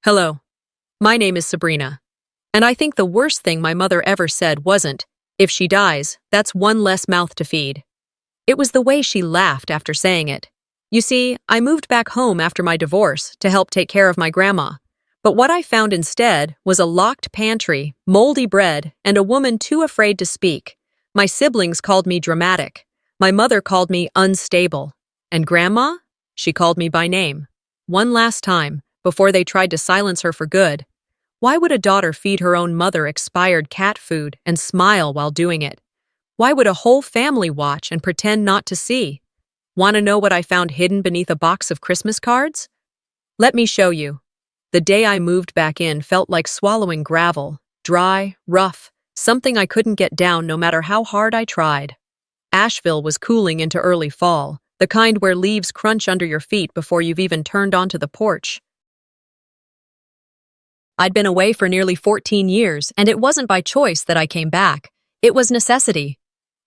Hello, my name is Sabrina, and I think the worst thing my mother ever said wasn't, "If she dies, that's one less mouth to feed." It was the way she laughed after saying it. You see, I moved back home after my divorce to help take care of my grandma, but what I found instead was a locked pantry, moldy bread, and a woman too afraid to speak. My siblings called me dramatic. My mother called me unstable. And Grandma? She called me by name. One last time, before they tried to silence her for good. Why would a daughter feed her own mother expired cat food and smile while doing it? Why would a whole family watch and pretend not to see? Want to know what I found hidden beneath a box of Christmas cards? Let me show you. The day I moved back in felt like swallowing gravel, dry, rough, something I couldn't get down no matter how hard I tried. Asheville was cooling into early fall, the kind where leaves crunch under your feet before you've even turned onto the porch. I'd been away for nearly 14 years, and it wasn't by choice that I came back. It was necessity.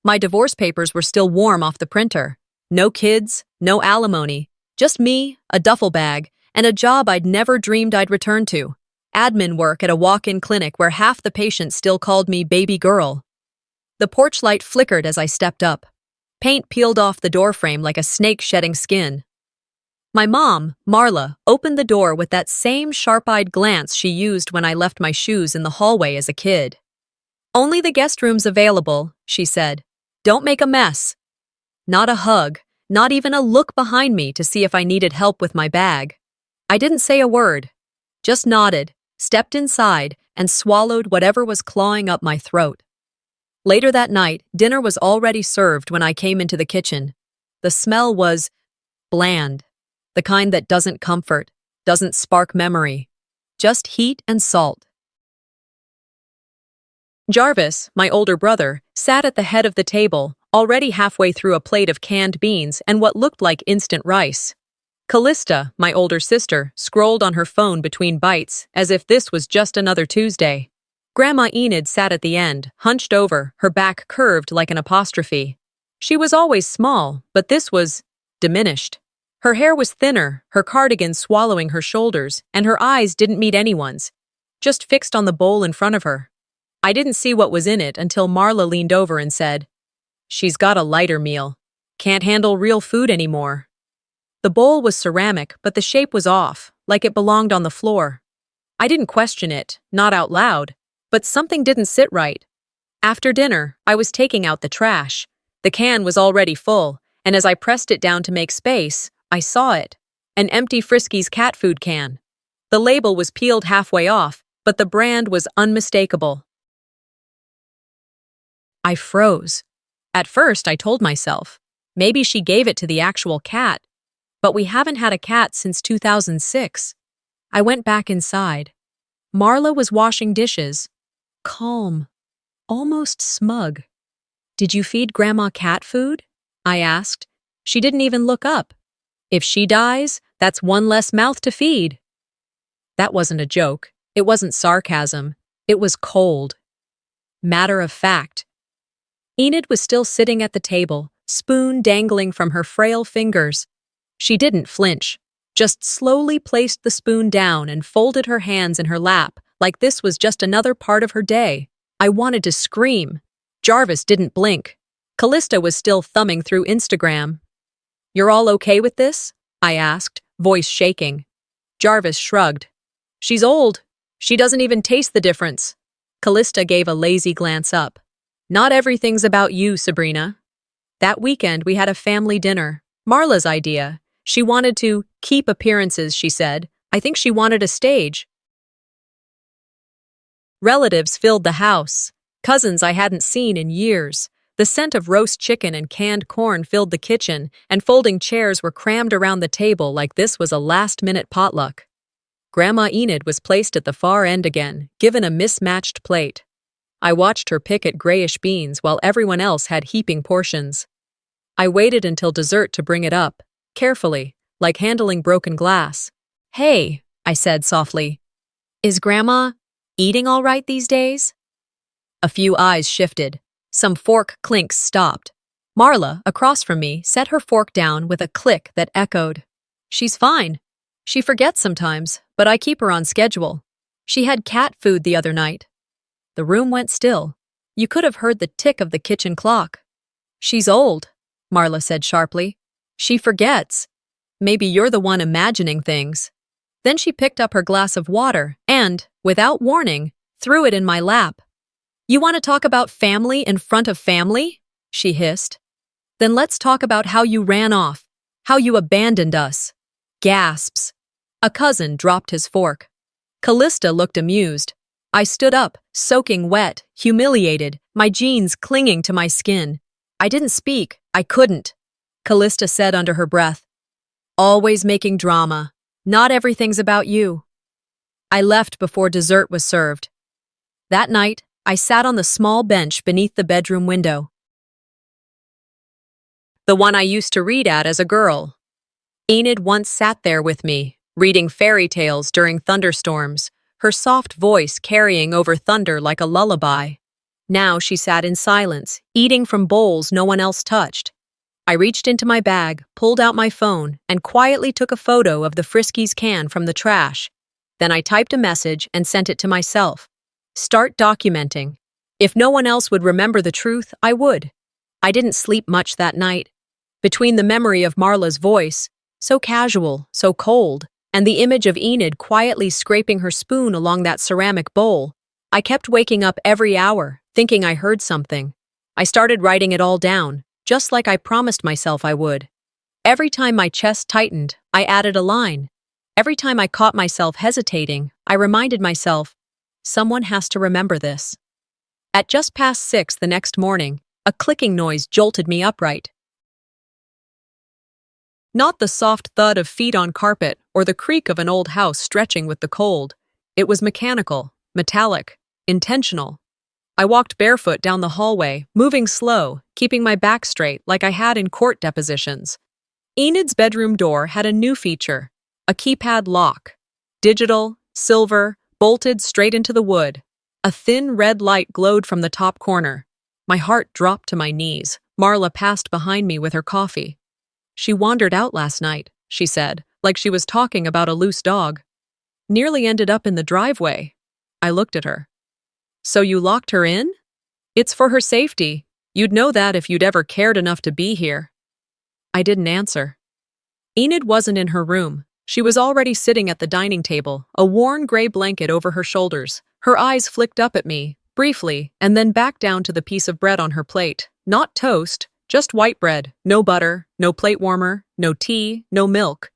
My divorce papers were still warm off the printer. No kids, no alimony, just me, a duffel bag, and a job I'd never dreamed I'd return to. Admin work at a walk-in clinic where half the patients still called me baby girl. The porch light flickered as I stepped up. Paint peeled off the doorframe like a snake shedding skin. My mom, Marla, opened the door with that same sharp-eyed glance she used when I left my shoes in the hallway as a kid. "Only the guest room's available," she said. "Don't make a mess." Not a hug, not even a look behind me to see if I needed help with my bag. I didn't say a word, just nodded, stepped inside, and swallowed whatever was clawing up my throat. Later that night, dinner was already served when I came into the kitchen. The smell was bland. The kind that doesn't comfort, doesn't spark memory, just heat and salt. Jarvis, my older brother, sat at the head of the table, already halfway through a plate of canned beans and what looked like instant rice. Callista, my older sister, scrolled on her phone between bites, as if this was just another Tuesday. Grandma Enid sat at the end, hunched over, her back curved like an apostrophe. She was always small, but this was diminished. Her hair was thinner, her cardigan swallowing her shoulders, and her eyes didn't meet anyone's, just fixed on the bowl in front of her. I didn't see what was in it until Marla leaned over and said, "She's got a lighter meal. Can't handle real food anymore." The bowl was ceramic, but the shape was off, like it belonged on the floor. I didn't question it, not out loud, but something didn't sit right. After dinner, I was taking out the trash. The can was already full, and as I pressed it down to make space, I saw it. An empty Friskies cat food can. The label was peeled halfway off, but the brand was unmistakable. I froze. At first, I told myself, maybe she gave it to the actual cat. But we haven't had a cat since 2006. I went back inside. Marla was washing dishes. Calm. Almost smug. "Did you feed Grandma cat food?" I asked. She didn't even look up. "If she dies, that's one less mouth to feed." That wasn't a joke. It wasn't sarcasm. It was cold. Matter of fact. Enid was still sitting at the table, spoon dangling from her frail fingers. She didn't flinch, just slowly placed the spoon down and folded her hands in her lap, like this was just another part of her day. I wanted to scream. Jarvis didn't blink. Callista was still thumbing through Instagram. "You're all okay with this?" I asked, voice shaking. Jarvis shrugged. "She's old. She doesn't even taste the difference." Callista gave a lazy glance up. "Not everything's about you, Sabrina." That weekend, we had a family dinner. Marla's idea. She wanted to keep appearances, she said. I think she wanted a stage. Relatives filled the house. Cousins I hadn't seen in years. The scent of roast chicken and canned corn filled the kitchen, and folding chairs were crammed around the table like this was a last-minute potluck. Grandma Enid was placed at the far end again, given a mismatched plate. I watched her pick at grayish beans while everyone else had heaping portions. I waited until dessert to bring it up, carefully, like handling broken glass. "Hey," I said softly, "is Grandma eating all right these days?" A few eyes shifted. Some fork clinks stopped. Marla, across from me, set her fork down with a click that echoed. "She's fine. She forgets sometimes, but I keep her on schedule. She had cat food the other night. The room went still. You could have heard the tick of the kitchen clock. She's old, Marla said sharply. She forgets. Maybe you're the one imagining things. Then she picked up her glass of water and, without warning, threw it in my lap. You want to talk about family in front of family? She hissed. Then let's talk about how you ran off, how you abandoned us. Gasps. A cousin dropped his fork. Callista looked amused. I stood up, soaking wet, humiliated, my jeans clinging to my skin. I didn't speak. I couldn't. Callista said under her breath. Always making drama. Not everything's about you. I left before dessert was served. That night, I sat on the small bench beneath the bedroom window. The one I used to read at as a girl. Enid once sat there with me, reading fairy tales during thunderstorms, her soft voice carrying over thunder like a lullaby. Now she sat in silence, eating from bowls no one else touched. I reached into my bag, pulled out my phone, and quietly took a photo of the Friskies can from the trash. Then I typed a message and sent it to myself. Start documenting. If no one else would remember the truth, I would. I didn't sleep much that night. Between the memory of Marla's voice, so casual, so cold, and the image of Enid quietly scraping her spoon along that ceramic bowl, I kept waking up every hour, thinking I heard something. I started writing it all down, just like I promised myself I would. Every time my chest tightened, I added a line. Every time I caught myself hesitating, I reminded myself, someone has to remember this. At just past 6 the next morning, a clicking noise jolted me upright. Not the soft thud of feet on carpet or the creak of an old house stretching with the cold. It was mechanical, metallic, intentional. I walked barefoot down the hallway, moving slow, keeping my back straight like I had in court depositions. Enid's bedroom door had a new feature, a keypad lock. Digital, silver, bolted straight into the wood. A thin red light glowed from the top corner. My heart dropped to my knees. Marla passed behind me with her coffee. She wandered out last night, she said, like she was talking about a loose dog. Nearly ended up in the driveway. I looked at her. So you locked her in? It's for her safety. You'd know that if you'd ever cared enough to be here. I didn't answer. Enid wasn't in her room. She was already sitting at the dining table, a worn gray blanket over her shoulders. Her eyes flicked up at me, briefly, and then back down to the piece of bread on her plate. Not toast, just white bread, no butter, no plate warmer, no tea, no milk.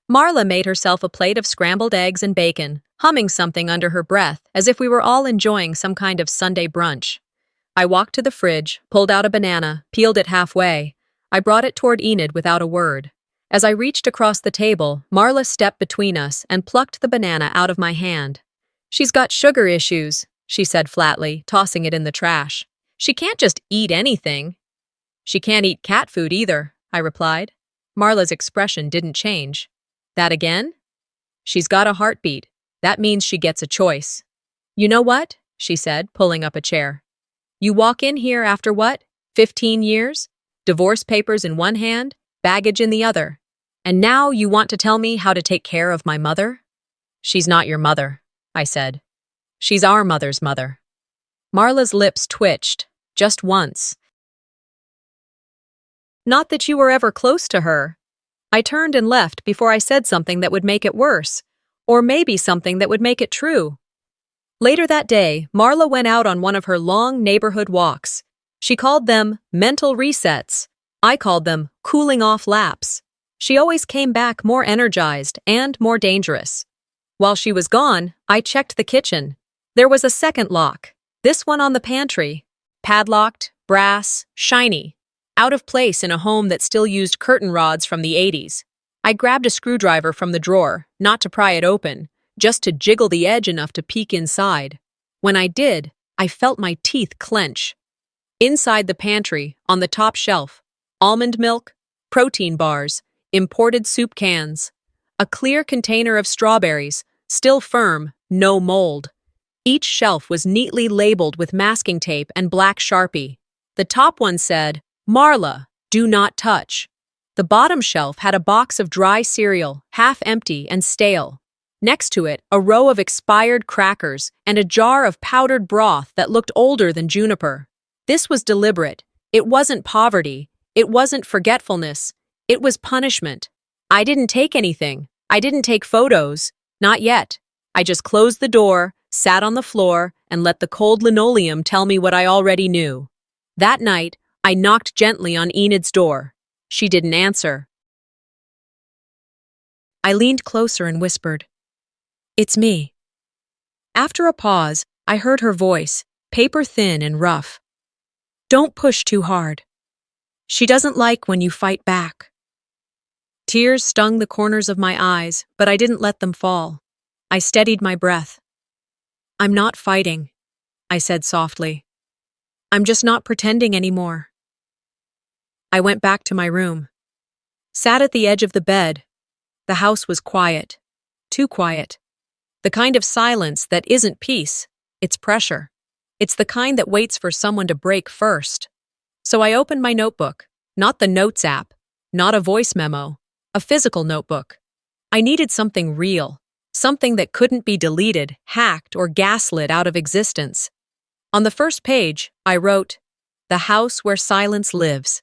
Marla made herself a plate of scrambled eggs and bacon, humming something under her breath as if we were all enjoying some kind of Sunday brunch. I walked to the fridge, pulled out a banana, peeled it halfway. I brought it toward Enid without a word. As I reached across the table, Marla stepped between us and plucked the banana out of my hand. She's got sugar issues, she said flatly, tossing it in the trash. She can't just eat anything. She can't eat cat food either, I replied. Marla's expression didn't change. That again? She's got a heartbeat. That means she gets a choice. You know what? She said, pulling up a chair. You walk in here after what? 15 years? Divorce papers in one hand, baggage in the other. And now you want to tell me how to take care of my mother? She's not your mother, I said. She's our mother's mother. Marla's lips twitched, just once. Not that you were ever close to her. I turned and left before I said something that would make it worse, or maybe something that would make it true. Later that day, Marla went out on one of her long neighborhood walks. She called them mental resets. I called them cooling off laps. She always came back more energized and more dangerous. While she was gone, I checked the kitchen. There was a second lock, this one on the pantry. Padlocked, brass, shiny. Out of place in a home that still used curtain rods from the 80s. I grabbed a screwdriver from the drawer, not to pry it open, just to jiggle the edge enough to peek inside. When I did, I felt my teeth clench. Inside the pantry, on the top shelf, almond milk, protein bars, imported soup cans, a clear container of strawberries, still firm, no mold. Each shelf was neatly labeled with masking tape and black Sharpie. The top one said, Marla, do not touch. The bottom shelf had a box of dry cereal, half empty and stale. Next to it, a row of expired crackers and a jar of powdered broth that looked older than juniper. This was deliberate. It wasn't poverty. It wasn't forgetfulness. It was punishment. I didn't take anything. I didn't take photos. Not yet. I just closed the door, sat on the floor, and let the cold linoleum tell me what I already knew. That night, I knocked gently on Enid's door. She didn't answer. I leaned closer and whispered, "It's me." After a pause, I heard her voice, paper-thin and rough. "Don't push too hard. She doesn't like when you fight back." Tears stung the corners of my eyes, but I didn't let them fall. I steadied my breath. "I'm not fighting," I said softly. "I'm just not pretending anymore." I went back to my room. Sat at the edge of the bed. The house was quiet. Too quiet. The kind of silence that isn't peace, it's pressure. It's the kind that waits for someone to break first. So I opened my notebook, not the notes app, not a voice memo, a physical notebook. I needed something real, something that couldn't be deleted, hacked, or gaslit out of existence. On the first page, I wrote, "The house where silence lives."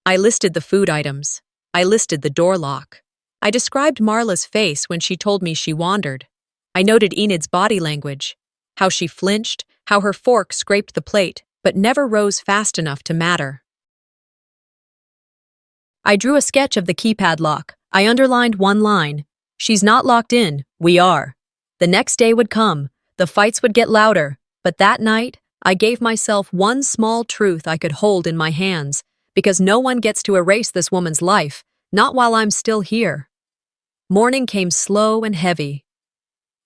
I listed the food items. I listed the door lock. I described Marla's face when she told me she wandered. I noted Enid's body language, how she flinched, how her fork scraped the plate, but never rose fast enough to matter. I drew a sketch of the keypad lock. I underlined one line. "She's not locked in, we are." The next day would come. The fights would get louder. But that night, I gave myself one small truth I could hold in my hands, because no one gets to erase this woman's life, not while I'm still here. Morning came slow and heavy.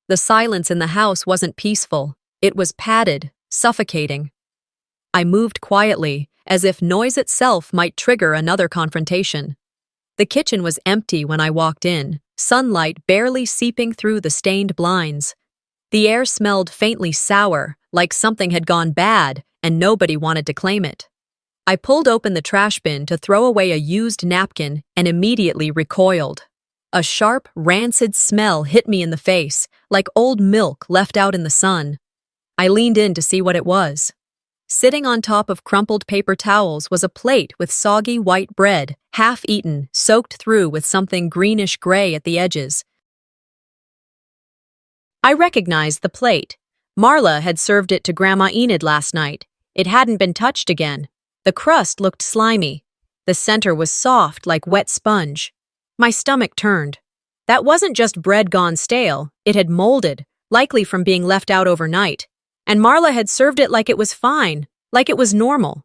The silence in the house wasn't peaceful. It was padded, suffocating. I moved quietly, as if noise itself might trigger another confrontation. The kitchen was empty when I walked in, sunlight barely seeping through the stained blinds. The air smelled faintly sour, like something had gone bad, and nobody wanted to claim it. I pulled open the trash bin to throw away a used napkin and immediately recoiled. A sharp, rancid smell hit me in the face, like old milk left out in the sun. I leaned in to see what it was. Sitting on top of crumpled paper towels was a plate with soggy white bread, half-eaten, soaked through with something greenish-gray at the edges. I recognized the plate. Marla had served it to Grandma Enid last night. It hadn't been touched again. The crust looked slimy. The center was soft like wet sponge. My stomach turned. That wasn't just bread gone stale, it had molded, likely from being left out overnight. And Marla had served it like it was fine, like it was normal.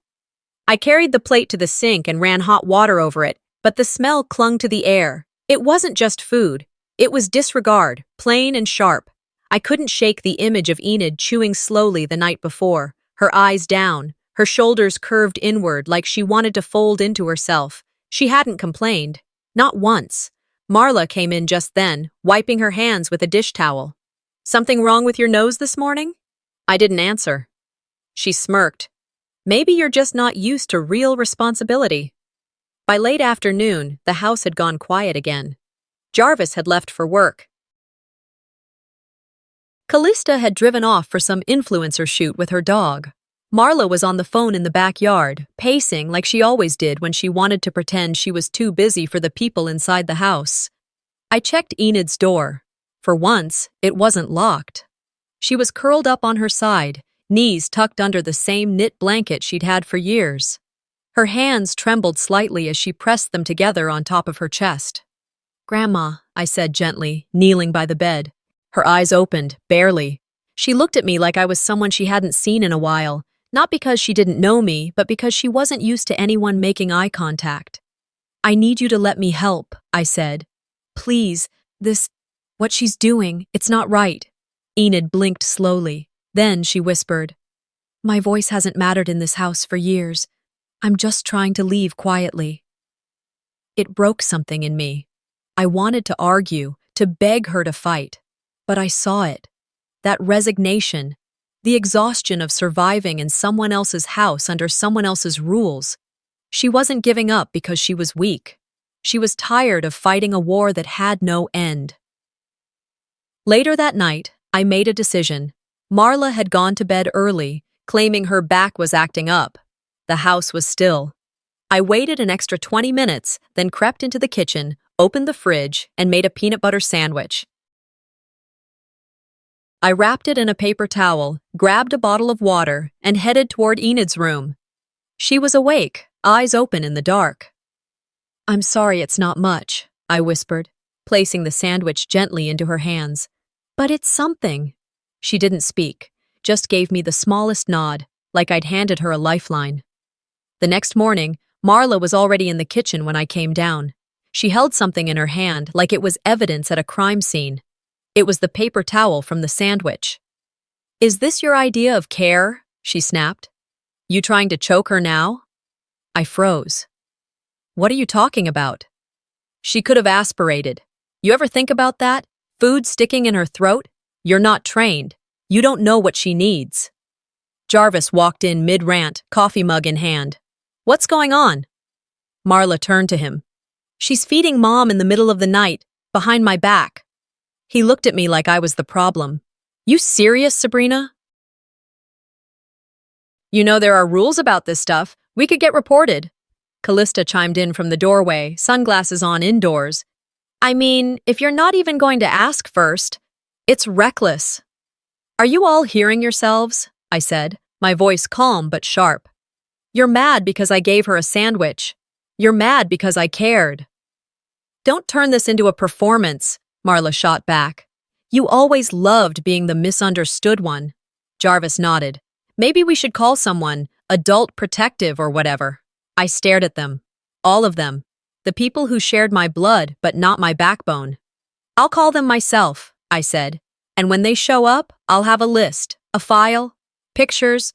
I carried the plate to the sink and ran hot water over it, but the smell clung to the air. It wasn't just food. It was disregard, plain and sharp. I couldn't shake the image of Enid chewing slowly the night before, her eyes down, her shoulders curved inward like she wanted to fold into herself. She hadn't complained. Not once. Marla came in just then, wiping her hands with a dish towel. "Something wrong with your nose this morning?" I didn't answer. She smirked. "Maybe you're just not used to real responsibility." By late afternoon, the house had gone quiet again. Jarvis had left for work. Callista had driven off for some influencer shoot with her dog. Marla was on the phone in the backyard, pacing like she always did when she wanted to pretend she was too busy for the people inside the house. I checked Enid's door. For once, it wasn't locked. She was curled up on her side, knees tucked under the same knit blanket she'd had for years. Her hands trembled slightly as she pressed them together on top of her chest. "Grandma," I said gently, kneeling by the bed. Her eyes opened, barely. She looked at me like I was someone she hadn't seen in a while, not because she didn't know me, but because she wasn't used to anyone making eye contact. "I need you to let me help," I said. "Please, what she's doing, it's not right." Enid blinked slowly. Then she whispered, "My voice hasn't mattered in this house for years. I'm just trying to leave quietly." It broke something in me. I wanted to argue, to beg her to fight. But I saw it. That resignation, the exhaustion of surviving in someone else's house under someone else's rules. She wasn't giving up because she was weak. She was tired of fighting a war that had no end. Later that night, I made a decision. Marla had gone to bed early, claiming her back was acting up. The house was still. I waited an extra 20 minutes, then crept into the kitchen, opened the fridge, and made a peanut butter sandwich. I wrapped it in a paper towel, grabbed a bottle of water, and headed toward Enid's room. She was awake, eyes open in the dark. "I'm sorry it's not much," I whispered, placing the sandwich gently into her hands. "But it's something." She didn't speak, just gave me the smallest nod, like I'd handed her a lifeline. The next morning, Marla was already in the kitchen when I came down. She held something in her hand like it was evidence at a crime scene. It was the paper towel from the sandwich. "Is this your idea of care?" she snapped. "You trying to choke her now?" I froze. "What are you talking about?" "She could have aspirated. You ever think about that? Food sticking in her throat? You're not trained. You don't know what she needs." Jarvis walked in mid-rant, coffee mug in hand. "What's going on?" Marla turned to him. "She's feeding Mom in the middle of the night, behind my back." He looked at me like I was the problem. "You serious, Sabrina?" "You know there are rules about this stuff. We could get reported." Callista chimed in from the doorway, sunglasses on indoors. "I mean, if you're not even going to ask first, it's reckless." "Are you all hearing yourselves?" I said, my voice calm but sharp. "You're mad because I gave her a sandwich. You're mad because I cared." "Don't turn this into a performance," Marla shot back. "You always loved being the misunderstood one." Jarvis nodded. "Maybe we should call someone, adult protective or whatever." I stared at them. All of them. The people who shared my blood but not my backbone. "I'll call them myself," I said. "And when they show up, I'll have a list, a file, pictures,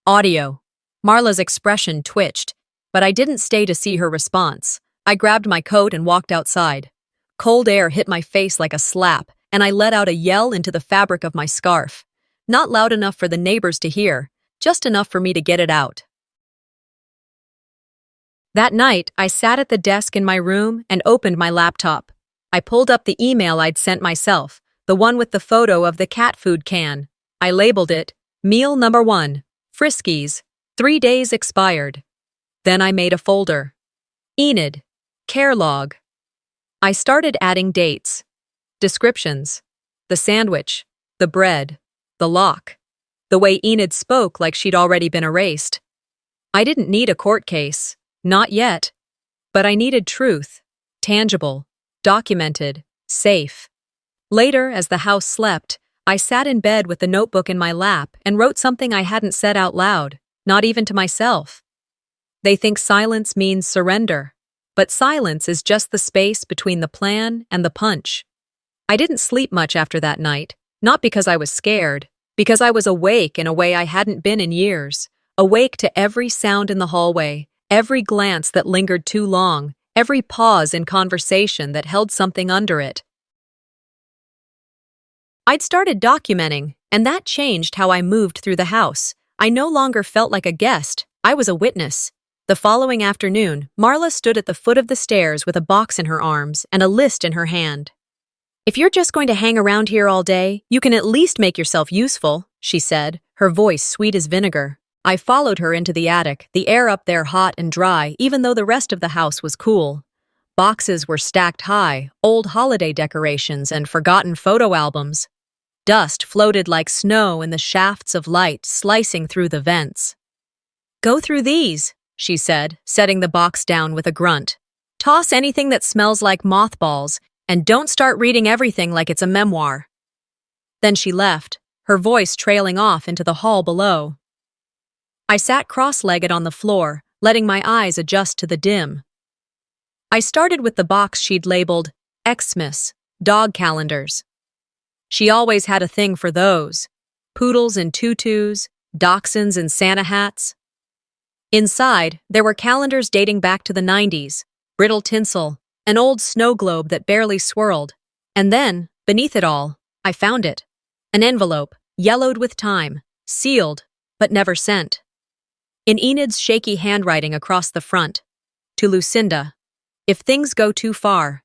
audio." Marla's expression twitched, but I didn't stay to see her response. I grabbed my coat and walked outside. Cold air hit my face like a slap, and I let out a yell into the fabric of my scarf. Not loud enough for the neighbors to hear, just enough for me to get it out. That night, I sat at the desk in my room and opened my laptop. I pulled up the email I'd sent myself, the one with the photo of the cat food can. I labeled it, Meal Number 1, Friskies, 3 days expired. Then I made a folder. Enid, care log. I started adding dates, descriptions, the sandwich, the bread, the lock, the way Enid spoke like she'd already been erased. I didn't need a court case. Not yet. But I needed truth, tangible, documented, safe. Later, as the house slept, I sat in bed with the notebook in my lap and wrote something I hadn't said out loud, not even to myself. They think silence means surrender, but silence is just the space between the plan and the punch. I didn't sleep much after that night, not because I was scared, because I was awake in a way I hadn't been in years, awake to every sound in the hallway, every glance that lingered too long, every pause in conversation that held something under it. I'd started documenting, and that changed how I moved through the house. I no longer felt like a guest, I was a witness. The following afternoon, Marla stood at the foot of the stairs with a box in her arms and a list in her hand. "If you're just going to hang around here all day, you can at least make yourself useful," she said, her voice sweet as vinegar. I followed her into the attic, the air up there hot and dry, even though the rest of the house was cool. Boxes were stacked high, old holiday decorations and forgotten photo albums. Dust floated like snow in the shafts of light slicing through the vents. "Go through these," she said, setting the box down with a grunt. "Toss anything that smells like mothballs, and don't start reading everything like it's a memoir." Then she left, her voice trailing off into the hall below. I sat cross-legged on the floor, letting my eyes adjust to the dim. I started with the box she'd labeled Xmas, dog calendars. She always had a thing for those. Poodles in tutus, dachshunds in Santa hats. Inside, there were calendars dating back to the 90s, brittle tinsel, an old snow globe that barely swirled. And then, beneath it all, I found it. An envelope, yellowed with time, sealed, but never sent. In Enid's shaky handwriting across the front, to Lucinda, If things go too far.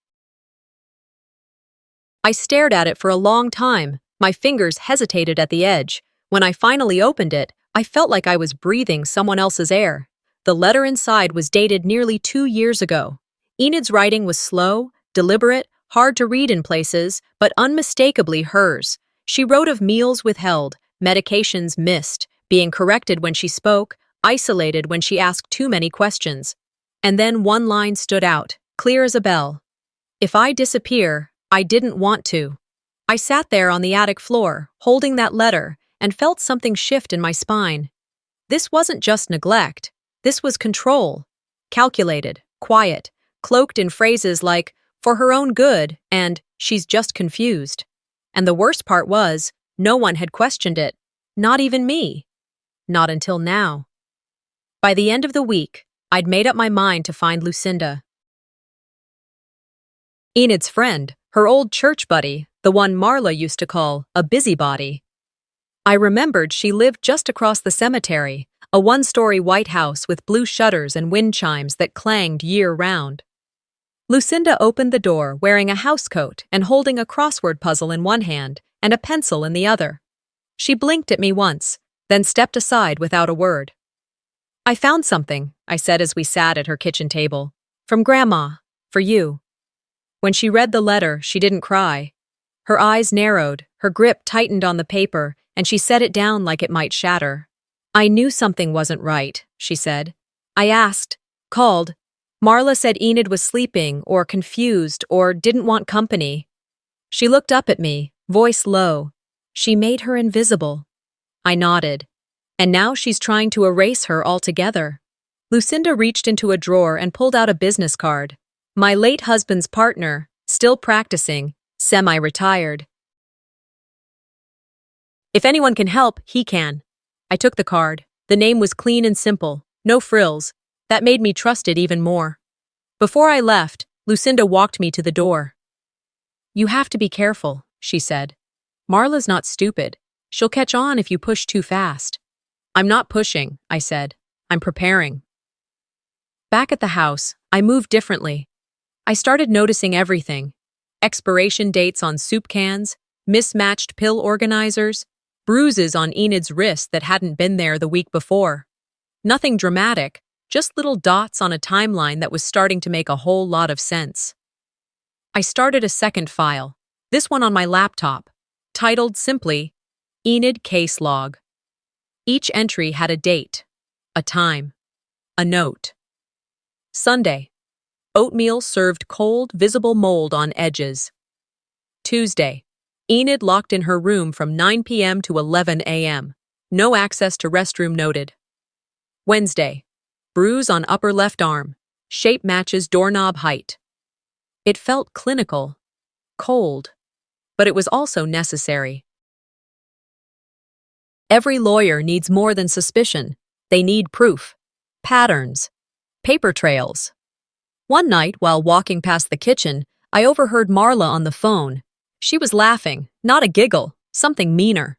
I stared at it for a long time. My fingers hesitated at the edge. When I finally opened it, I felt like I was breathing someone else's air. The letter inside was dated nearly 2 years ago. Enid's writing was slow, deliberate, hard to read in places, but unmistakably hers. She wrote of meals withheld, medications missed, being corrected when she spoke, isolated when she asked too many questions. And then one line stood out, clear as a bell. If I disappear, I didn't want to. I sat there on the attic floor, holding that letter, and felt something shift in my spine. This wasn't just neglect. This was control. Calculated, quiet, cloaked in phrases like, for her own good, and she's just confused. And the worst part was, no one had questioned it. Not even me. Not until now. By the end of the week, I'd made up my mind to find Lucinda. Enid's friend, her old church buddy, the one Marla used to call a busybody. I remembered she lived just across the cemetery, a one-story white house with blue shutters and wind chimes that clanged year-round. Lucinda opened the door wearing a housecoat and holding a crossword puzzle in one hand and a pencil in the other. She blinked at me once, then stepped aside without a word. I found something, I said as we sat at her kitchen table. From Grandma, for you. When she read the letter, she didn't cry. Her eyes narrowed, her grip tightened on the paper, and she set it down like it might shatter. I knew something wasn't right, she said. I asked, called. Marla said Enid was sleeping, or confused, or didn't want company. She looked up at me, voice low. She made her invisible. I nodded. And now she's trying to erase her altogether. Lucinda reached into a drawer and pulled out a business card. My late husband's partner, still practicing, semi-retired. If anyone can help, he can. I took the card. The name was clean and simple, no frills. That made me trust it even more. Before I left, Lucinda walked me to the door. You have to be careful, she said. Marla's not stupid. She'll catch on if you push too fast. I'm not pushing, I said. I'm preparing. Back at the house, I moved differently. I started noticing everything. Expiration dates on soup cans, mismatched pill organizers, bruises on Enid's wrist that hadn't been there the week before. Nothing dramatic, just little dots on a timeline that was starting to make a whole lot of sense. I started a second file, this one on my laptop, titled simply, Enid Case Log. Each entry had a date, a time, a note. Sunday. Oatmeal served cold, visible mold on edges. Tuesday. Enid locked in her room from 9 p.m. to 11 a.m. No access to restroom noted. Wednesday. Bruise on upper left arm. Shape matches doorknob height. It felt clinical, cold, but it was also necessary. Every lawyer needs more than suspicion. They need proof, patterns, paper trails. One night, while walking past the kitchen, I overheard Marla on the phone. She was laughing, not a giggle, something meaner.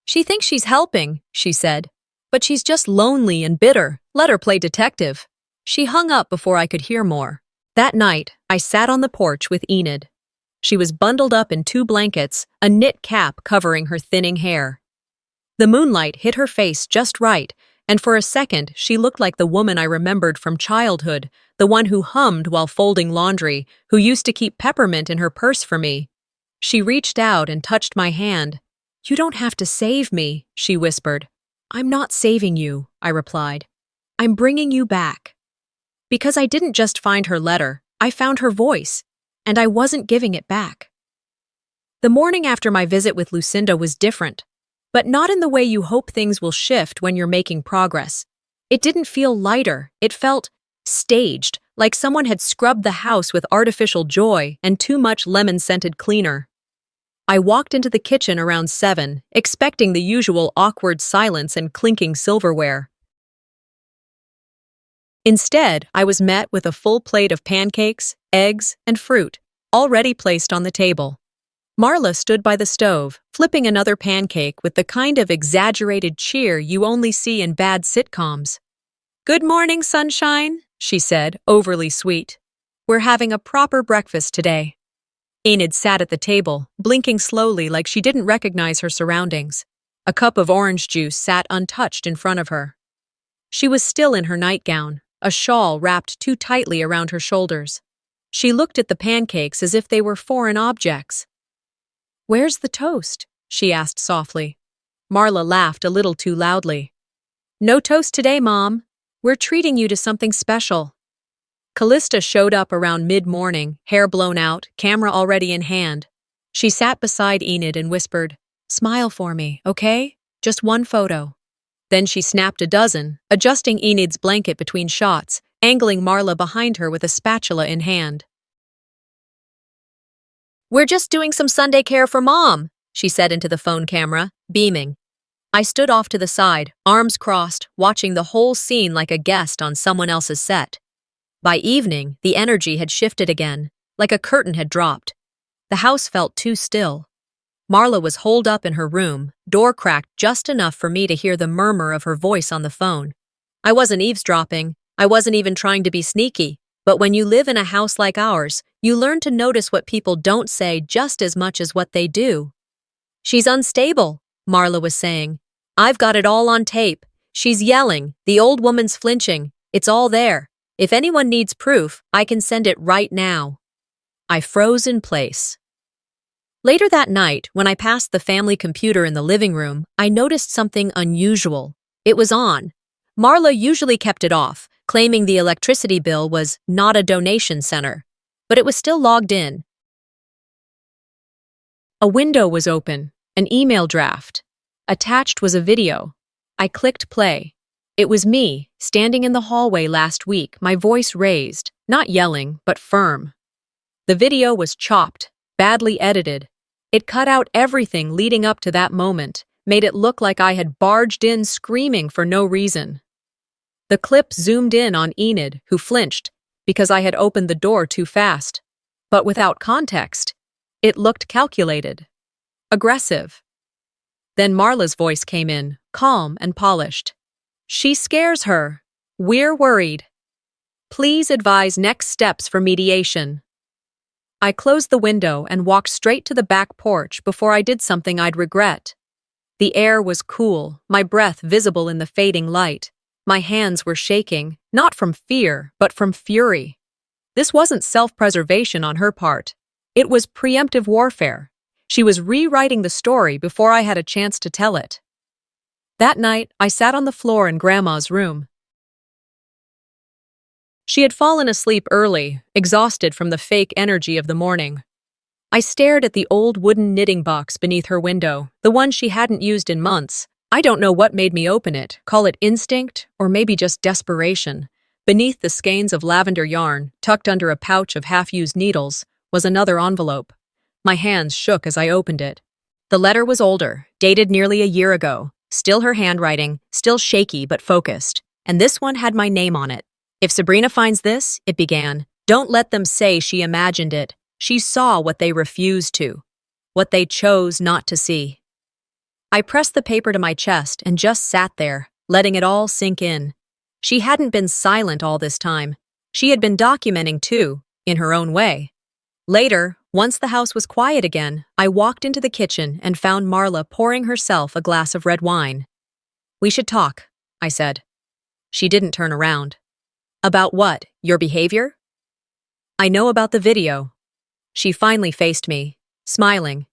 She thinks she's helping, she said, but she's just lonely and bitter. Let her play detective. She hung up before I could hear more. That night, I sat on the porch with Enid. She was bundled up in 2 blankets, a knit cap covering her thinning hair. The moonlight hit her face just right, and for a second she looked like the woman I remembered from childhood, the one who hummed while folding laundry, who used to keep peppermint in her purse for me. She reached out and touched my hand. You don't have to save me, she whispered. I'm not saving you, I replied. I'm bringing you back. Because I didn't just find her letter, I found her voice, and I wasn't giving it back. The morning after my visit with Lucinda was different, but not in the way you hope things will shift when you're making progress. It didn't feel lighter, it felt staged, like someone had scrubbed the house with artificial joy and too much lemon-scented cleaner. I walked into the kitchen around 7, expecting the usual awkward silence and clinking silverware. Instead, I was met with a full plate of pancakes, eggs, and fruit, already placed on the table. Marla stood by the stove, flipping another pancake with the kind of exaggerated cheer you only see in bad sitcoms. Good morning, sunshine, she said, overly sweet. We're having a proper breakfast today. Enid sat at the table, blinking slowly like she didn't recognize her surroundings. A cup of orange juice sat untouched in front of her. She was still in her nightgown, a shawl wrapped too tightly around her shoulders. She looked at the pancakes as if they were foreign objects. "Where's the toast?" she asked softly. Marla laughed a little too loudly. "No toast today, Mom. We're treating you to something special." Callista showed up around mid-morning, hair blown out, camera already in hand. She sat beside Enid and whispered, "Smile for me, okay? Just one photo." Then she snapped a dozen, adjusting Enid's blanket between shots, angling Marla behind her with a spatula in hand. "We're just doing some Sunday care for Mom," she said into the phone camera, beaming. I stood off to the side, arms crossed, watching the whole scene like a guest on someone else's set. By evening, the energy had shifted again, like a curtain had dropped. The house felt too still. Marla was holed up in her room, door cracked just enough for me to hear the murmur of her voice on the phone. I wasn't eavesdropping, I wasn't even trying to be sneaky, but when you live in a house like ours, you learn to notice what people don't say just as much as what they do. "She's unstable," Marla was saying. "I've got it all on tape. She's yelling, the old woman's flinching. It's all there. If anyone needs proof, I can send it right now." I froze in place. Later that night, when I passed the family computer in the living room, I noticed something unusual. It was on. Marla usually kept it off, claiming the electricity bill was not a donation center. But it was still logged in. A window was open, an email draft. Attached was a video. I clicked play. It was me, standing in the hallway last week, my voice raised, not yelling, but firm. The video was chopped, badly edited. It cut out everything leading up to that moment, made it look like I had barged in screaming for no reason. The clip zoomed in on Enid, who flinched, because I had opened the door too fast. But without context, it looked calculated, aggressive. Then Marla's voice came in, calm and polished. "She scares her. We're worried. Please advise next steps for mediation." I closed the window and walked straight to the back porch before I did something I'd regret. The air was cool, my breath visible in the fading light. My hands were shaking, not from fear, but from fury. This wasn't self-preservation on her part. It was preemptive warfare. She was rewriting the story before I had a chance to tell it. That night, I sat on the floor in Grandma's room. She had fallen asleep early, exhausted from the fake energy of the morning. I stared at the old wooden knitting box beneath her window, the one she hadn't used in months. I don't know what made me open it, call it instinct, or maybe just desperation. Beneath the skeins of lavender yarn, tucked under a pouch of half-used needles, was another envelope. My hands shook as I opened it. The letter was older, dated nearly a year ago. Still her handwriting, still shaky but focused. And this one had my name on it. "If Sabrina finds this," it began, "don't let them say she imagined it. She saw what they refused to. What they chose not to see." I pressed the paper to my chest and just sat there, letting it all sink in. She hadn't been silent all this time. She had been documenting too, in her own way. Later, once the house was quiet again, I walked into the kitchen and found Marla pouring herself a glass of red wine. "We should talk," I said. She didn't turn around. "About what? Your behavior?" "I know about the video." She finally faced me, smiling.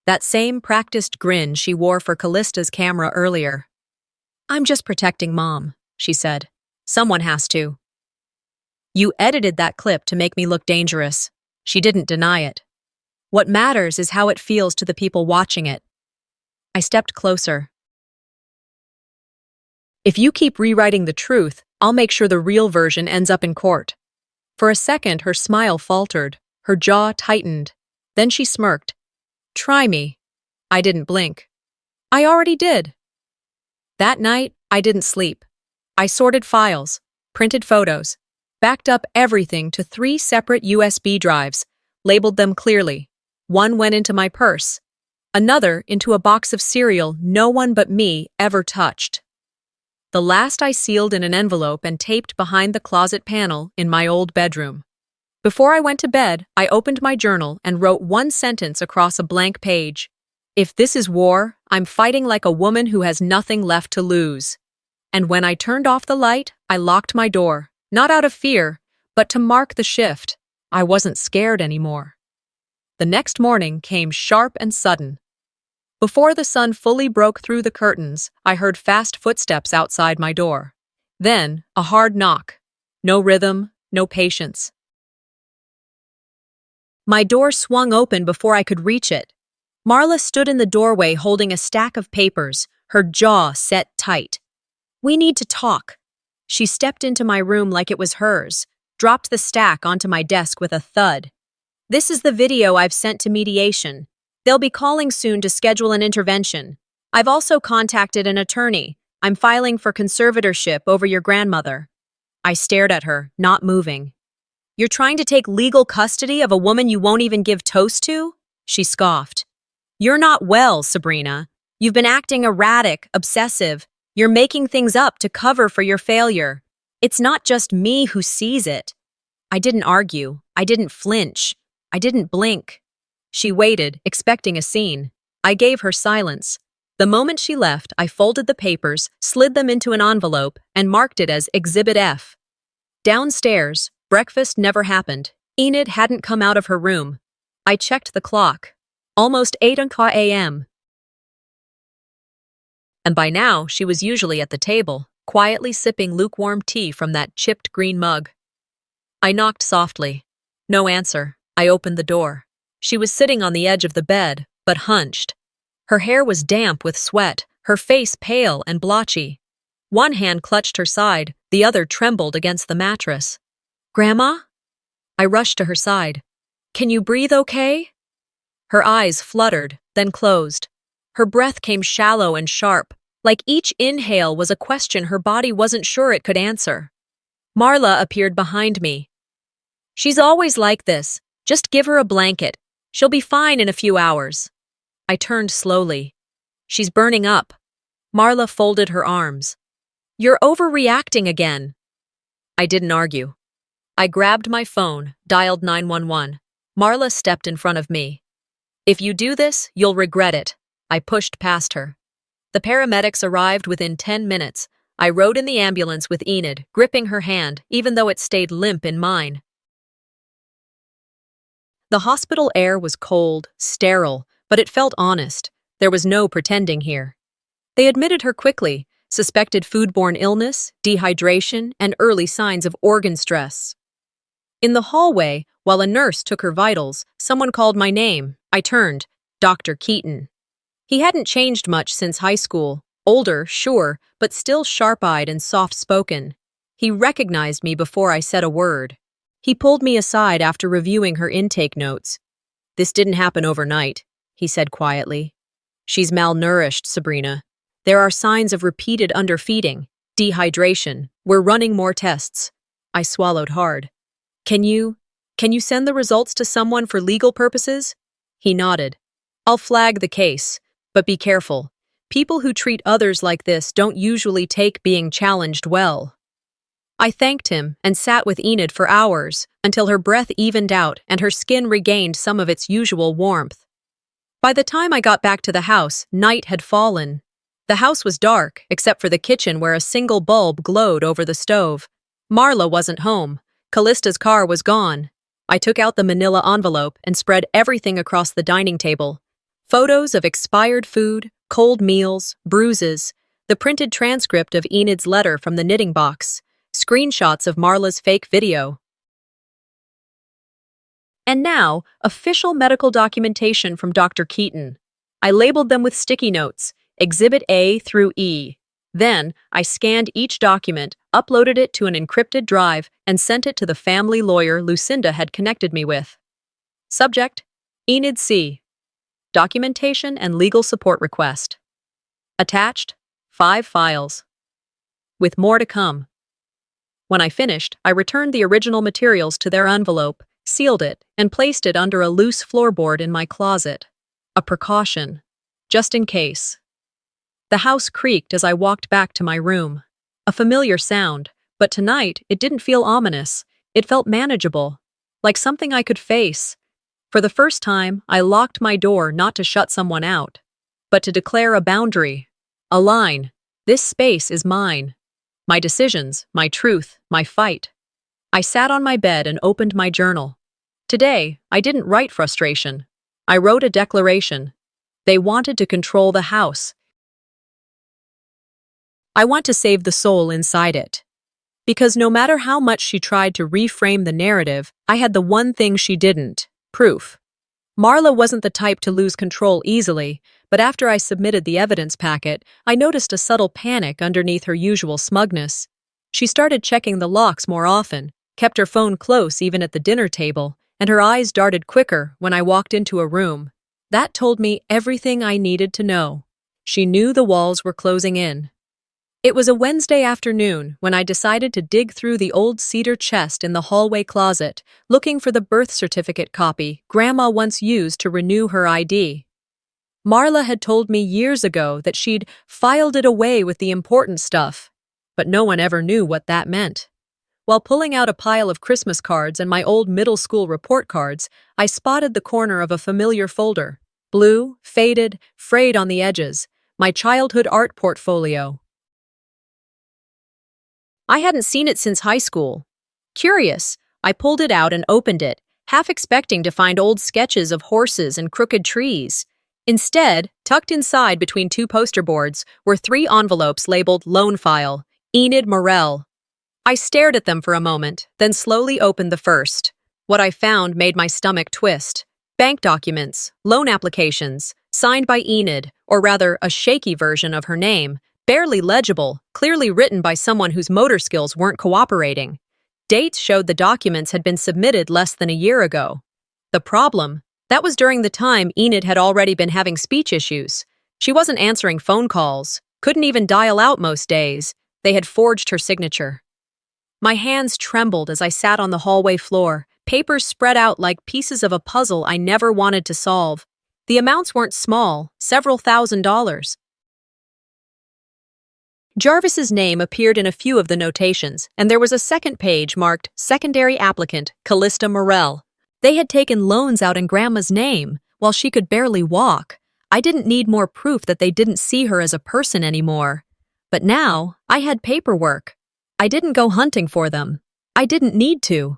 That same practiced grin she wore for Callista's camera earlier. "I'm just protecting Mom," she said. "Someone has to." "You edited that clip to make me look dangerous." She didn't deny it. "What matters is how it feels to the people watching it." I stepped closer. "If you keep rewriting the truth, I'll make sure the real version ends up in court." For a second, her smile faltered, her jaw tightened. Then she smirked. "Try me." I didn't blink. "I already did." That night, I didn't sleep. I sorted files, printed photos, backed up everything to 3 separate USB drives, labeled them clearly. One went into my purse, another into a box of cereal no one but me ever touched. The last I sealed in an envelope and taped behind the closet panel in my old bedroom. Before I went to bed, I opened my journal and wrote one sentence across a blank page. If this is war, I'm fighting like a woman who has nothing left to lose. And when I turned off the light, I locked my door, not out of fear, but to mark the shift. I wasn't scared anymore. The next morning came sharp and sudden. Before the sun fully broke through the curtains, I heard fast footsteps outside my door. Then, a hard knock. No rhythm, no patience. My door swung open before I could reach it. Marla stood in the doorway holding a stack of papers, her jaw set tight. "We need to talk." She stepped into my room like it was hers, dropped the stack onto my desk with a thud. "This is the video I've sent to mediation. They'll be calling soon to schedule an intervention. I've also contacted an attorney. I'm filing for conservatorship over your grandmother." I stared at her, not moving. "You're trying to take legal custody of a woman you won't even give toast to?" She scoffed. "You're not well, Sabrina. You've been acting erratic, obsessive. You're making things up to cover for your failure. It's not just me who sees it." I didn't argue. I didn't flinch. I didn't blink. She waited, expecting a scene. I gave her silence. The moment she left, I folded the papers, slid them into an envelope, and marked it as Exhibit F. Downstairs, breakfast never happened. Enid hadn't come out of her room. I checked the clock. Almost 8 a.m. And by now, she was usually at the table, quietly sipping lukewarm tea from that chipped green mug. I knocked softly. No answer. I opened the door. She was sitting on the edge of the bed, but hunched. Her hair was damp with sweat, her face pale and blotchy. One hand clutched her side, the other trembled against the mattress. "Grandma?" I rushed to her side. "Can you breathe okay?" Her eyes fluttered, then closed. Her breath came shallow and sharp, like each inhale was a question her body wasn't sure it could answer. Marla appeared behind me. "She's always like this. Just give her a blanket. She'll be fine in a few hours." I turned slowly. "She's burning up." Marla folded her arms. "You're overreacting again." I didn't argue. I grabbed my phone, dialed 911. Marla stepped in front of me. "If you do this, you'll regret it." I pushed past her. The paramedics arrived within 10 minutes. I rode in the ambulance with Enid, gripping her hand, even though it stayed limp in mine. The hospital air was cold, sterile, but it felt honest. There was no pretending here. They admitted her quickly, suspected foodborne illness, dehydration, and early signs of organ stress. In the hallway, while a nurse took her vitals, someone called my name. I turned. Dr. Keaton. He hadn't changed much since high school. Older, sure, but still sharp-eyed and soft-spoken. He recognized me before I said a word. He pulled me aside after reviewing her intake notes. "This didn't happen overnight," he said quietly. "She's malnourished, Sabrina. There are signs of repeated underfeeding, dehydration. We're running more tests." I swallowed hard. Can you send the results to someone for legal purposes?" He nodded. "I'll flag the case, but be careful. People who treat others like this don't usually take being challenged well." I thanked him and sat with Enid for hours until her breath evened out and her skin regained some of its usual warmth. By the time I got back to the house, night had fallen. The house was dark, except for the kitchen where a single bulb glowed over the stove. Marla wasn't home. Callista's car was gone. I took out the manila envelope and spread everything across the dining table. Photos of expired food, cold meals, bruises, the printed transcript of Enid's letter from the knitting box, screenshots of Marla's fake video. And now, official medical documentation from Dr. Keaton. I labeled them with sticky notes, Exhibit A through E. Then, I scanned each document, uploaded it to an encrypted drive, and sent it to the family lawyer Lucinda had connected me with. Subject: Enid C. Documentation and legal support request. Attached: 5 files. With more to come. When I finished, I returned the original materials to their envelope, sealed it, and placed it under a loose floorboard in my closet. A precaution. Just in case. The house creaked as I walked back to my room. A familiar sound, but tonight it didn't feel ominous. It felt manageable. like something I could face. For the first time, I locked my door not to shut someone out, but to declare a boundary, a line. This space is mine. My decisions, my truth, my fight. I sat on my bed and opened my journal. Today, I didn't write frustration. I wrote a declaration. They wanted to control the house. I want to save the soul inside it. Because no matter how much she tried to reframe the narrative, I had the one thing she didn't: proof. Marla wasn't the type to lose control easily, but after I submitted the evidence packet, I noticed a subtle panic underneath her usual smugness. She started checking the locks more often, kept her phone close even at the dinner table, and her eyes darted quicker when I walked into a room. That told me everything I needed to know. She knew the walls were closing in. It was a Wednesday afternoon when I decided to dig through the old cedar chest in the hallway closet, looking for the birth certificate copy Grandma once used to renew her ID. Marla had told me years ago that she'd filed it away with the important stuff, but no one ever knew what that meant. While pulling out a pile of Christmas cards and my old middle school report cards, I spotted the corner of a familiar folder. Blue, faded, frayed on the edges, my childhood art portfolio. I hadn't seen it since high school. Curious, I pulled it out and opened it, half expecting to find old sketches of horses and crooked trees. Instead, tucked inside between two poster boards were 3 envelopes labeled Loan File, Enid Morel. I stared at them for a moment, then slowly opened the first. What I found made my stomach twist. Bank documents, loan applications, signed by Enid, or rather a shaky version of her name, barely legible, clearly written by someone whose motor skills weren't cooperating. Dates showed the documents had been submitted less than a year ago. The problem? That was during the time Enid had already been having speech issues. She wasn't answering phone calls, couldn't even dial out most days. They had forged her signature. My hands trembled as I sat on the hallway floor, papers spread out like pieces of a puzzle I never wanted to solve. The amounts weren't small, several $1,000s. Jarvis's name appeared in a few of the notations, and there was a second page marked Secondary Applicant, Callista Morel. They had taken loans out in Grandma's name, while she could barely walk. I didn't need more proof that they didn't see her as a person anymore. But now, I had paperwork. I didn't go hunting for them. I didn't need to.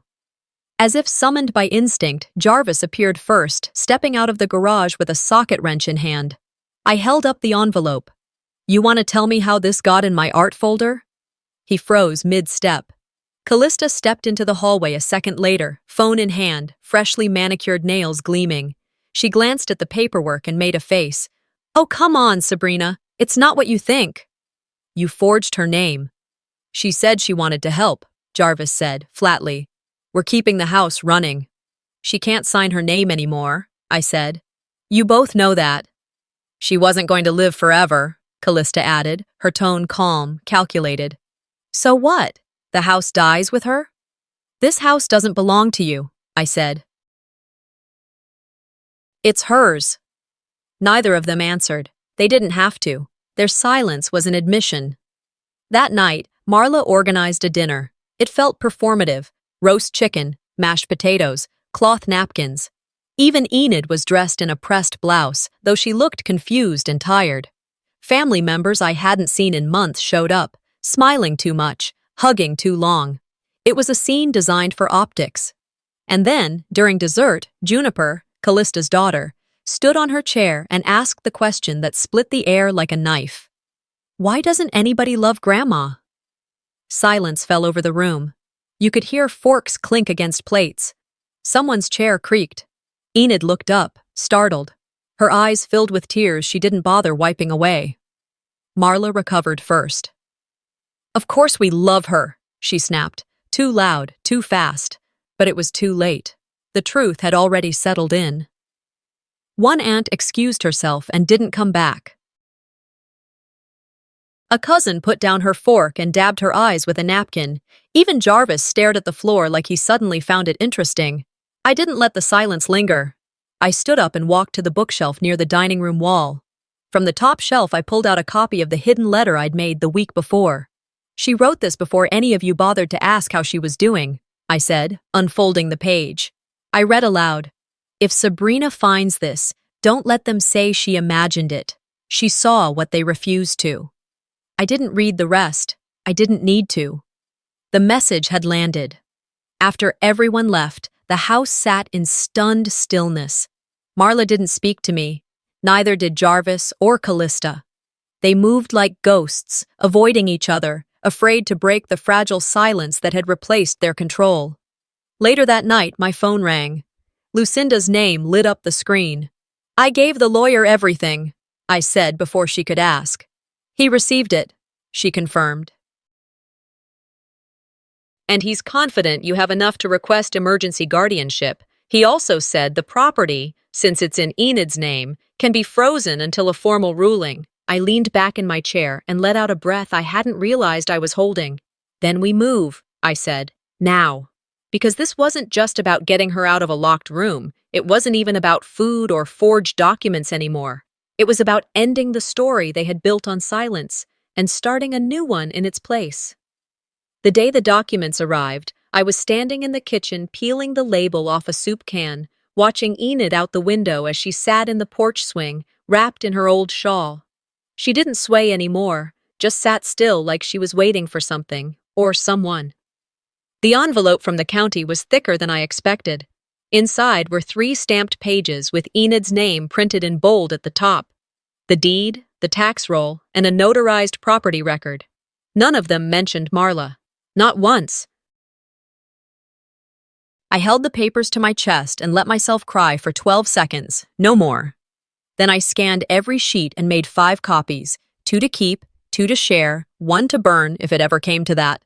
As if summoned by instinct, Jarvis appeared first, stepping out of the garage with a socket wrench in hand. I held up the envelope. "You want to tell me how this got in my art folder?" He froze mid-step. Callista stepped into the hallway a second later, phone in hand, freshly manicured nails gleaming. She glanced at the paperwork and made a face. "Oh, come on, Sabrina. It's not what you think." "You forged her name." "She said she wanted to help," Jarvis said, flatly. "We're keeping the house running." "She can't sign her name anymore," I said. "You both know that." "She wasn't going to live forever," Callista added, her tone calm, calculated. "So what? The house dies with her?" "This house doesn't belong to you," I said. "It's hers." Neither of them answered. They didn't have to. Their silence was an admission. That night, Marla organized a dinner. It felt performative. Roast chicken, mashed potatoes, cloth napkins. Even Enid was dressed in a pressed blouse, though she looked confused and tired. Family members I hadn't seen in months showed up, smiling too much, hugging too long. It was a scene designed for optics. And then, during dessert, Juniper, Callista's daughter, stood on her chair and asked the question that split the air like a knife. "Why doesn't anybody love Grandma?" Silence fell over the room. You could hear forks clink against plates. Someone's chair creaked. Enid looked up, startled. Her eyes filled with tears she didn't bother wiping away. Marla recovered first. "Of course we love her," she snapped, too loud, too fast. But it was too late. The truth had already settled in. One aunt excused herself and didn't come back. A cousin put down her fork and dabbed her eyes with a napkin. Even Jarvis stared at the floor like he suddenly found it interesting. I didn't let the silence linger. I stood up and walked to the bookshelf near the dining room wall. From the top shelf, I pulled out a copy of the hidden letter I'd made the week before. "She wrote this before any of you bothered to ask how she was doing," I said, unfolding the page. I read aloud. If Sabrina finds this, don't let them say she imagined it. She saw what they refused to. I didn't read the rest. I didn't need to. The message had landed. After everyone left, the house sat in stunned stillness. Marla didn't speak to me. Neither did Jarvis or Callista. They moved like ghosts, avoiding each other, afraid to break the fragile silence that had replaced their control. Later that night, my phone rang. Lucinda's name lit up the screen. I gave the lawyer everything, I said before she could ask. He received it, she confirmed. And he's confident you have enough to request emergency guardianship. He also said the property, since it's in Enid's name, can be frozen until a formal ruling. I leaned back in my chair and let out a breath I hadn't realized I was holding. Then we move, I said. Now. Because this wasn't just about getting her out of a locked room. It wasn't even about food or forged documents anymore. It was about ending the story they had built on silence and starting a new one in its place. The day the documents arrived, I was standing in the kitchen peeling the label off a soup can, watching Enid out the window as she sat in the porch swing, wrapped in her old shawl. She didn't sway anymore, just sat still like she was waiting for something, or someone. The envelope from the county was thicker than I expected. Inside were 3 stamped pages with Enid's name printed in bold at the top. The deed, the tax roll, and a notarized property record. None of them mentioned Marla. Not once. I held the papers to my chest and let myself cry for 12 seconds, no more. Then I scanned every sheet and made 5 copies, 2 to keep, 2 to share, 1 to burn if it ever came to that.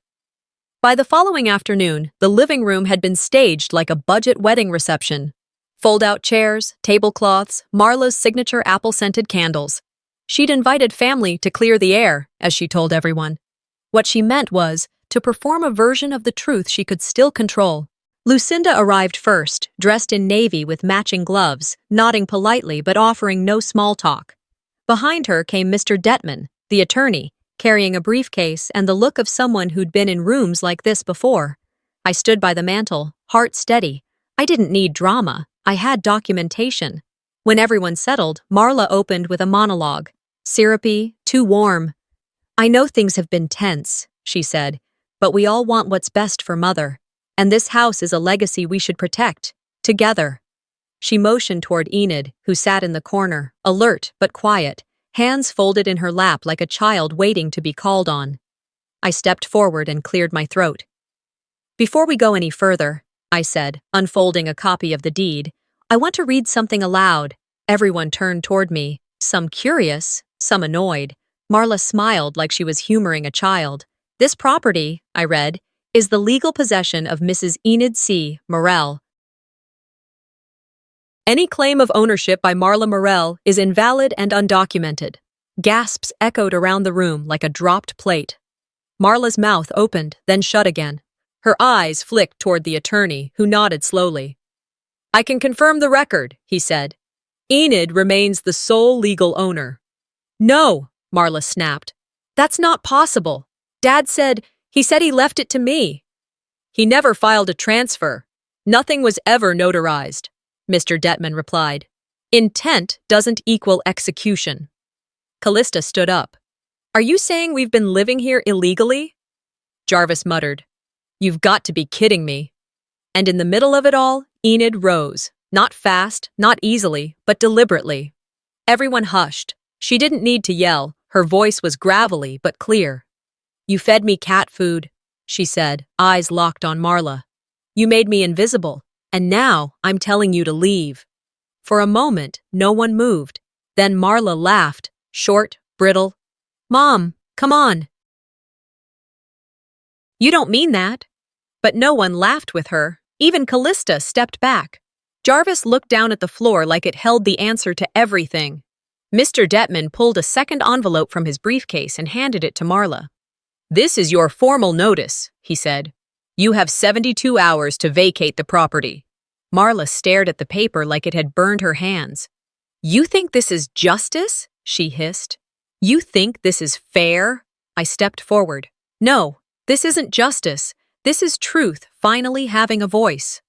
By the following afternoon, the living room had been staged like a budget wedding reception. Fold-out chairs, tablecloths, Marla's signature apple-scented candles. She'd invited family to clear the air, as she told everyone. What she meant was to perform a version of the truth she could still control. Lucinda arrived first, dressed in navy with matching gloves, nodding politely but offering no small talk. Behind her came Mr. Detman, the attorney, carrying a briefcase and the look of someone who'd been in rooms like this before. I stood by the mantel, heart steady. I didn't need drama. I had documentation. When everyone settled, Marla opened with a monologue. Syrupy, too warm. I know things have been tense, she said, but we all want what's best for Mother. And this house is a legacy we should protect, together. She motioned toward Enid, who sat in the corner, alert but quiet, hands folded in her lap like a child waiting to be called on. I stepped forward and cleared my throat. Before we go any further, I said, unfolding a copy of the deed, I want to read something aloud. Everyone turned toward me, some curious, some annoyed. Marla smiled like she was humoring a child. This property, I read, is the legal possession of Mrs. Enid C. Morell. Any claim of ownership by Marla Morell is invalid and undocumented. Gasps echoed around the room like a dropped plate. Marla's mouth opened, then shut again. Her eyes flicked toward the attorney, who nodded slowly. I can confirm the record, he said. Enid remains the sole legal owner. No, Marla snapped. That's not possible. Dad said he left it to me. He never filed a transfer. Nothing was ever notarized, Mr. Detman replied. Intent doesn't equal execution. Callista stood up. Are you saying we've been living here illegally? Jarvis muttered. You've got to be kidding me. And in the middle of it all, Enid rose. Not fast, not easily, but deliberately. Everyone hushed. She didn't need to yell. Her voice was gravelly but clear. You fed me cat food, she said, eyes locked on Marla. You made me invisible, and now I'm telling you to leave. For a moment, no one moved. Then Marla laughed, short, brittle. Mom, come on. You don't mean that. But no one laughed with her. Even Callista stepped back. Jarvis looked down at the floor like it held the answer to everything. Mr. Detman pulled a second envelope from his briefcase and handed it to Marla. This is your formal notice, he said. You have 72 hours to vacate the property. Marla stared at the paper like it had burned her hands. You think this is justice? She hissed. You think this is fair? I stepped forward. No, this isn't justice. This is truth finally having a voice.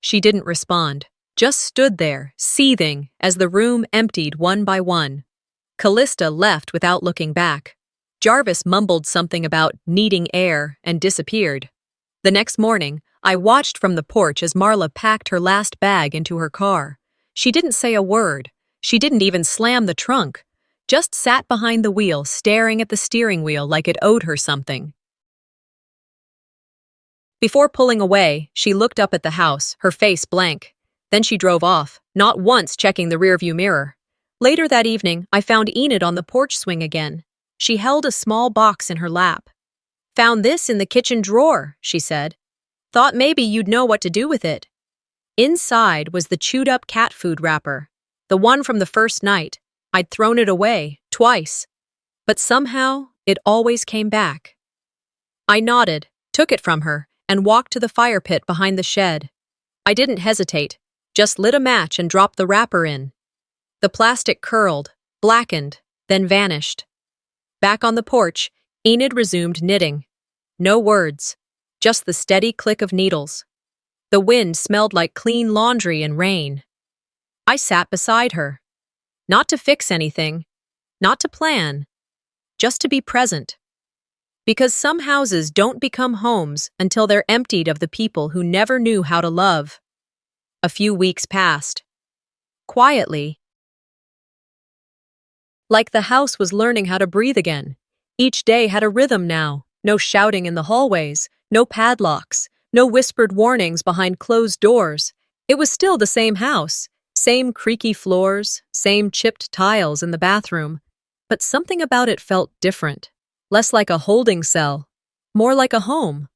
She didn't respond, just stood there, seething, as the room emptied one by one. Callista left without looking back. Jarvis mumbled something about needing air and disappeared. The next morning, I watched from the porch as Marla packed her last bag into her car. She didn't say a word. She didn't even slam the trunk. Just sat behind the wheel, staring at the steering wheel like it owed her something. Before pulling away, she looked up at the house, her face blank. Then she drove off, not once checking the rearview mirror. Later that evening, I found Enid on the porch swing again. She held a small box in her lap. "Found this in the kitchen drawer," she said. "Thought maybe you'd know what to do with it." Inside was the chewed-up cat food wrapper, the one from the first night. I'd thrown it away, twice. But somehow, it always came back. I nodded, took it from her, and walked to the fire pit behind the shed. I didn't hesitate, just lit a match and dropped the wrapper in. The plastic curled, blackened, then vanished. Back on the porch, Enid resumed knitting. No words, just the steady click of needles. The wind smelled like clean laundry and rain. I sat beside her. Not to fix anything, not to plan, just to be present. Because some houses don't become homes until they're emptied of the people who never knew how to love. A few weeks passed. Quietly. Like the house was learning how to breathe again. Each day had a rhythm now. No shouting in the hallways, no padlocks, no whispered warnings behind closed doors. It was still the same house, same creaky floors, same chipped tiles in the bathroom. But something about it felt different. Less like a holding cell, more like a home.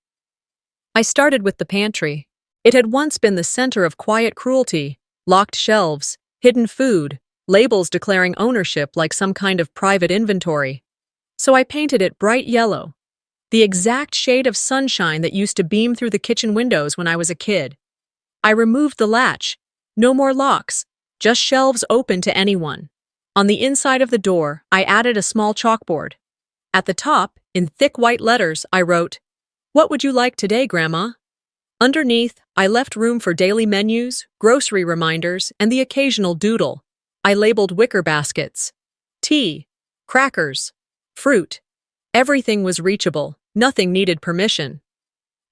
I started with the pantry. It had once been the center of quiet cruelty, locked shelves, hidden food, labels declaring ownership like some kind of private inventory. So I painted it bright yellow, the exact shade of sunshine that used to beam through the kitchen windows when I was a kid. I removed the latch. No more locks, just shelves open to anyone. On the inside of the door, I added a small chalkboard. At the top, in thick white letters, I wrote, "What would you like today, Grandma?" Underneath, I left room for daily menus, grocery reminders, and the occasional doodle. I labeled wicker baskets, tea, crackers, fruit. Everything was reachable, nothing needed permission.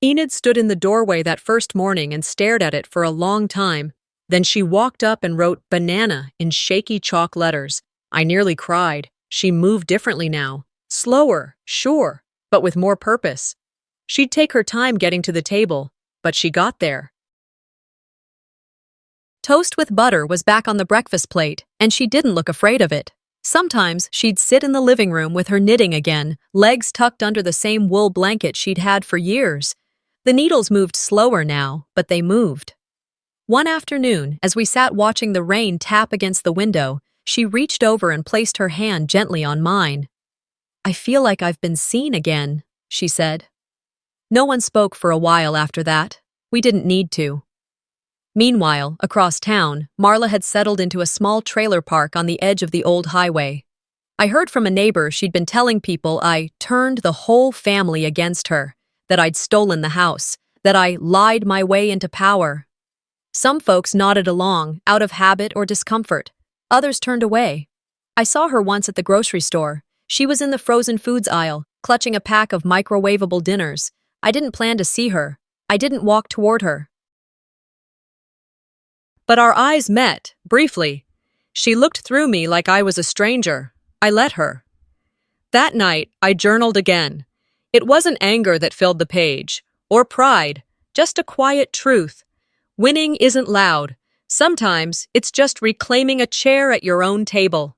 Enid stood in the doorway that first morning and stared at it for a long time. Then she walked up and wrote banana in shaky chalk letters. I nearly cried. She moved differently now. Slower, sure, but with more purpose. She'd take her time getting to the table, but she got there. Toast with butter was back on the breakfast plate, and she didn't look afraid of it. Sometimes she'd sit in the living room with her knitting again, legs tucked under the same wool blanket she'd had for years. The needles moved slower now, but they moved. One afternoon, as we sat watching the rain tap against the window, she reached over and placed her hand gently on mine. "I feel like I've been seen again," she said. No one spoke for a while after that. We didn't need to. Meanwhile, across town, Marla had settled into a small trailer park on the edge of the old highway. I heard from a neighbor she'd been telling people I turned the whole family against her, that I'd stolen the house, that I lied my way into power. Some folks nodded along, out of habit or discomfort. Others turned away. I saw her once at the grocery store. She was in the frozen foods aisle, clutching a pack of microwavable dinners. I didn't plan to see her. I didn't walk toward her. But our eyes met, briefly. She looked through me like I was a stranger. I let her. That night, I journaled again. It wasn't anger that filled the page, or pride, just a quiet truth. Winning isn't loud. Sometimes it's just reclaiming a chair at your own table.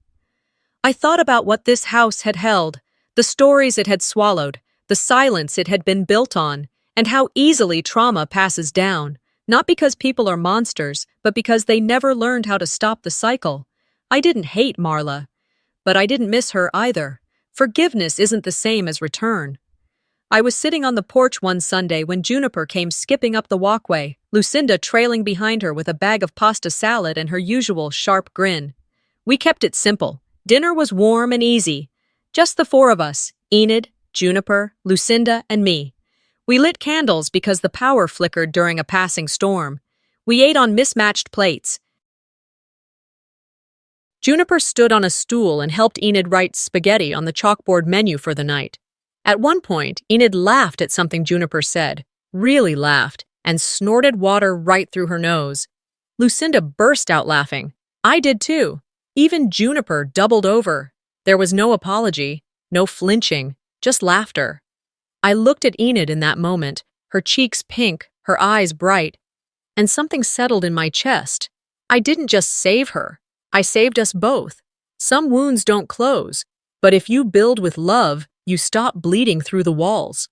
I thought about what this house had held, the stories it had swallowed, the silence it had been built on, and how easily trauma passes down. Not because people are monsters, but because they never learned how to stop the cycle. I didn't hate Marla, but I didn't miss her either. Forgiveness isn't the same as return. I was sitting on the porch one Sunday when Juniper came skipping up the walkway, Lucinda trailing behind her with a bag of pasta salad and her usual sharp grin. We kept it simple. Dinner was warm and easy. Just the four of us, Enid, Juniper, Lucinda, and me. We lit candles because the power flickered during a passing storm. We ate on mismatched plates. Juniper stood on a stool and helped Enid write spaghetti on the chalkboard menu for the night. At one point, Enid laughed at something Juniper said, really laughed, and snorted water right through her nose. Lucinda burst out laughing. I did too. Even Juniper doubled over. There was no apology, no flinching, just laughter. I looked at Enid in that moment, her cheeks pink, her eyes bright, and something settled in my chest. I didn't just save her. I saved us both. Some wounds don't close, but if you build with love, you stop bleeding through the walls.